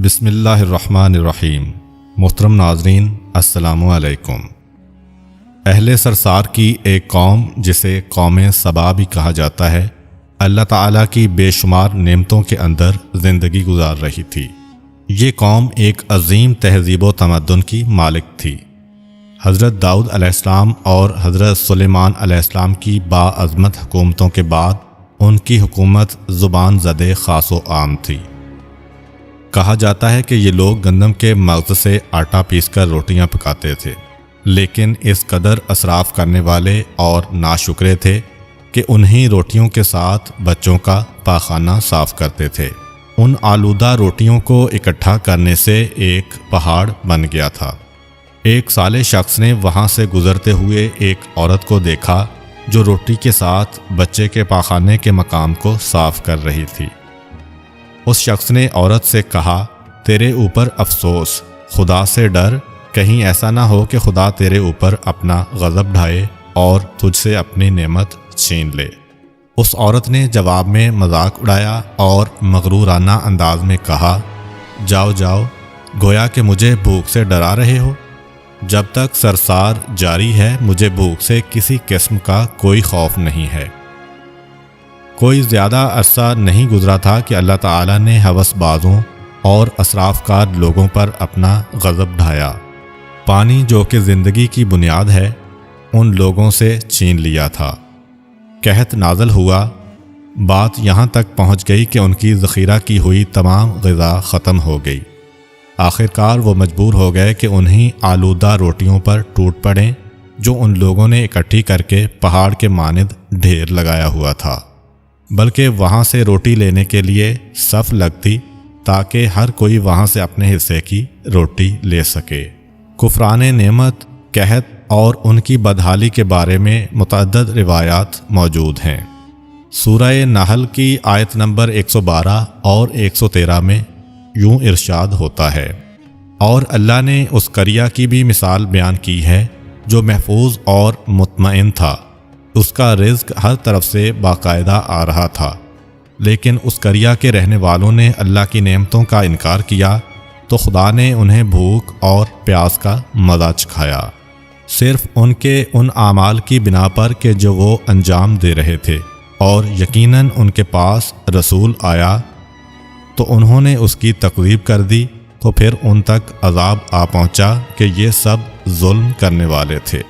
بسم اللہ الرحمن الرحیم۔ محترم ناظرین، السلام علیکم۔ اہل سرسار کی ایک قوم جسے قوم سبا بھی کہا جاتا ہے، اللہ تعالیٰ کی بے شمار نعمتوں کے اندر زندگی گزار رہی تھی۔ یہ قوم ایک عظیم تہذیب و تمدن کی مالک تھی۔ حضرت داؤد علیہ السلام اور حضرت سلیمان علیہ السلام کی باعظمت حکومتوں کے بعد ان کی حکومت زبان زدے خاص و عام تھی۔ کہا جاتا ہے کہ یہ لوگ گندم کے مغز سے آٹا پیس کر روٹیاں پکاتے تھے، لیکن اس قدر اسراف کرنے والے اور ناشکرے تھے کہ انہی روٹیوں کے ساتھ بچوں کا پاخانہ صاف کرتے تھے۔ ان آلودہ روٹیوں کو اکٹھا کرنے سے ایک پہاڑ بن گیا تھا۔ ایک صالح شخص نے وہاں سے گزرتے ہوئے ایک عورت کو دیکھا جو روٹی کے ساتھ بچے کے پاخانے کے مقام کو صاف کر رہی تھی۔ اس شخص نے عورت سے کہا، تیرے اوپر افسوس، خدا سے ڈر، کہیں ایسا نہ ہو کہ خدا تیرے اوپر اپنا غضب ڈھائے اور تجھ سے اپنی نعمت چھین لے۔ اس عورت نے جواب میں مذاق اڑایا اور مغرورانہ انداز میں کہا، جاؤ جاؤ، گویا کہ مجھے بھوک سے ڈرا رہے ہو۔ جب تک سرسار جاری ہے مجھے بھوک سے کسی قسم کا کوئی خوف نہیں ہے۔ کوئی زیادہ عرصہ نہیں گزرا تھا کہ اللہ تعالیٰ نے ہوس بازوں اور اسراف کار لوگوں پر اپنا غضب ڈھایا۔ پانی جو کہ زندگی کی بنیاد ہے ان لوگوں سے چھین لیا تھا۔ قحط نازل ہوا، بات یہاں تک پہنچ گئی کہ ان کی ذخیرہ کی ہوئی تمام غذا ختم ہو گئی۔ آخرکار وہ مجبور ہو گئے کہ انہی آلودہ روٹیوں پر ٹوٹ پڑیں جو ان لوگوں نے اکٹھی کر کے پہاڑ کے مانند ڈھیر لگایا ہوا تھا، بلکہ وہاں سے روٹی لینے کے لیے صف لگتی تاکہ ہر کوئی وہاں سے اپنے حصے کی روٹی لے سکے۔ کفران نعمت، قحط اور ان کی بدحالی کے بارے میں متعدد روایات موجود ہیں۔ سورہ نحل کی آیت نمبر 112 اور 113 میں یوں ارشاد ہوتا ہے، اور اللہ نے اس قریہ کی بھی مثال بیان کی ہے جو محفوظ اور مطمئن تھا، اس کا رزق ہر طرف سے باقاعدہ آ رہا تھا، لیکن اس قریہ کے رہنے والوں نے اللہ کی نعمتوں کا انکار کیا تو خدا نے انہیں بھوک اور پیاس کا مزہ چکھایا، صرف ان کے ان اعمال کی بنا پر کہ جو وہ انجام دے رہے تھے، اور یقیناً ان کے پاس رسول آیا تو انہوں نے اس کی تکذیب کر دی، تو پھر ان تک عذاب آ پہنچا کہ یہ سب ظلم کرنے والے تھے۔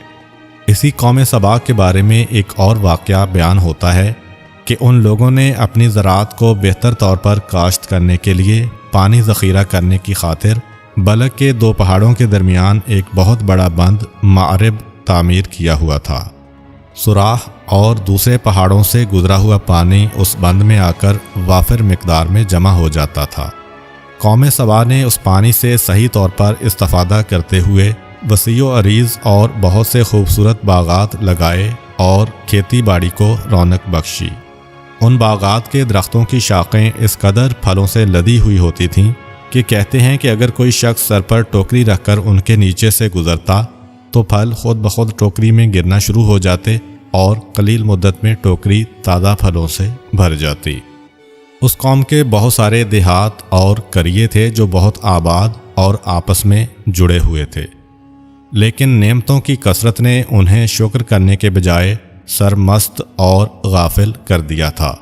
اسی قوم سبا کے بارے میں ایک اور واقعہ بیان ہوتا ہے کہ ان لوگوں نے اپنی زراعت کو بہتر طور پر کاشت کرنے کے لیے پانی ذخیرہ کرنے کی خاطر بلک کے دو پہاڑوں کے درمیان ایک بہت بڑا بند معرب تعمیر کیا ہوا تھا۔ سوراخ اور دوسرے پہاڑوں سے گزرا ہوا پانی اس بند میں آ کر وافر مقدار میں جمع ہو جاتا تھا۔ قوم سبا نے اس پانی سے صحیح طور پر استفادہ کرتے ہوئے وسیع و عریض اور بہت سے خوبصورت باغات لگائے اور کھیتی باڑی کو رونق بخشی۔ ان باغات کے درختوں کی شاخیں اس قدر پھلوں سے لدی ہوئی ہوتی تھیں کہ کہتے ہیں کہ اگر کوئی شخص سر پر ٹوکری رکھ کر ان کے نیچے سے گزرتا تو پھل خود بخود ٹوکری میں گرنا شروع ہو جاتے اور قلیل مدت میں ٹوکری تازہ پھلوں سے بھر جاتی۔ اس قوم کے بہت سارے دیہات اور قریے تھے جو بہت آباد اور آپس میں جڑے ہوئے تھے، لیکن نعمتوں کی کثرت نے انہیں شکر کرنے کے بجائے سرمست اور غافل کر دیا تھا،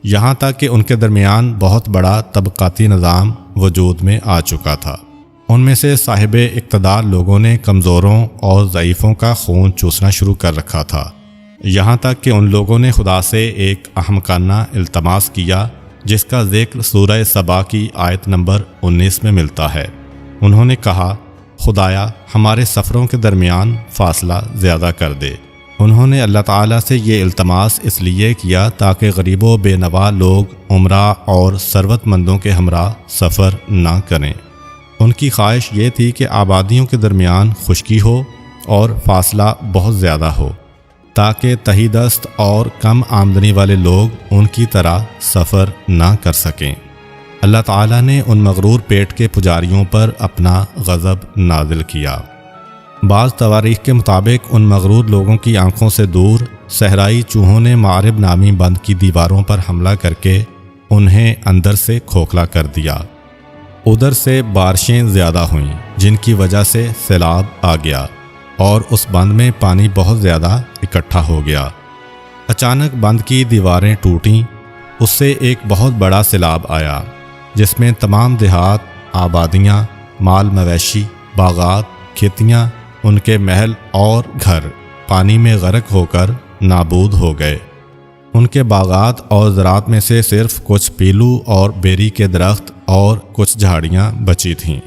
یہاں تک کہ ان کے درمیان بہت بڑا طبقاتی نظام وجود میں آ چکا تھا۔ ان میں سے صاحب اقتدار لوگوں نے کمزوروں اور ضعیفوں کا خون چوسنا شروع کر رکھا تھا، یہاں تک کہ ان لوگوں نے خدا سے ایک احمقانہ التماس کیا جس کا ذکر سورہ سبا کی آیت نمبر 19 میں ملتا ہے۔ انہوں نے کہا، خدایا ہمارے سفروں کے درمیان فاصلہ زیادہ کر دے۔ انہوں نے اللہ تعالیٰ سے یہ التماس اس لیے کیا تاکہ غریب و بے نوا لوگ عمرہ اور ثروت مندوں کے ہمراہ سفر نہ کریں۔ ان کی خواہش یہ تھی کہ آبادیوں کے درمیان خشکی ہو اور فاصلہ بہت زیادہ ہو تاکہ تہی دست اور کم آمدنی والے لوگ ان کی طرح سفر نہ کر سکیں۔ اللہ تعالیٰ نے ان مغرور پیٹ کے پجاریوں پر اپنا غضب نازل کیا۔ بعض تواریخ کے مطابق ان مغرور لوگوں کی آنکھوں سے دور صحرائی چوہوں نے معرب نامی بند کی دیواروں پر حملہ کر کے انہیں اندر سے کھوکھلا کر دیا۔ ادھر سے بارشیں زیادہ ہوئیں جن کی وجہ سے سیلاب آ گیا اور اس بند میں پانی بہت زیادہ اکٹھا ہو گیا۔ اچانک بند کی دیواریں ٹوٹیں، اس سے ایک بہت بڑا سیلاب آیا جس میں تمام دیہات، آبادیاں، مال مویشی، باغات، کھیتیاں، ان کے محل اور گھر پانی میں غرق ہو کر نابود ہو گئے۔ ان کے باغات اور زراعت میں سے صرف کچھ پیلو اور بیری کے درخت اور کچھ جھاڑیاں بچی تھیں۔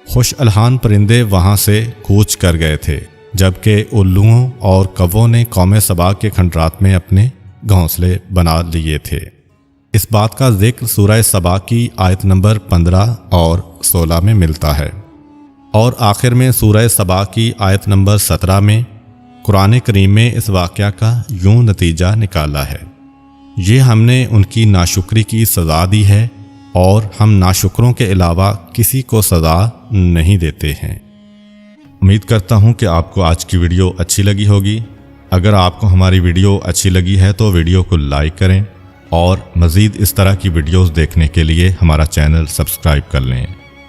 خوش الحان پرندے وہاں سے کوچ کر گئے تھے، جبکہ الوؤں اور کووں نے قوم سبا کے کھنڈرات میں اپنے گھونسلے بنا لیے تھے۔ اس بات کا ذکر سورہ سبا کی آیت نمبر 15 اور 16 میں ملتا ہے، اور آخر میں سورہ سبا کی آیت نمبر 17 میں قرآن کریم میں اس واقعہ کا یوں نتیجہ نکالا ہے: یہ ہم نے ان کی ناشکری کی سزا دی ہے اور ہم ناشکروں کے علاوہ کسی کو سزا نہیں دیتے ہیں۔ امید کرتا ہوں کہ آپ کو آج کی ویڈیو اچھی لگی ہوگی۔ اگر آپ کو ہماری ویڈیو اچھی لگی ہے تو ویڈیو کو لائک کریں اور مزید اس طرح کی ویڈیوز دیکھنے کے لیے ہمارا چینل سبسکرائب کر لیں۔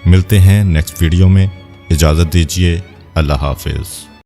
ملتے ہیں نیکسٹ ویڈیو میں، اجازت دیجیے، اللہ حافظ۔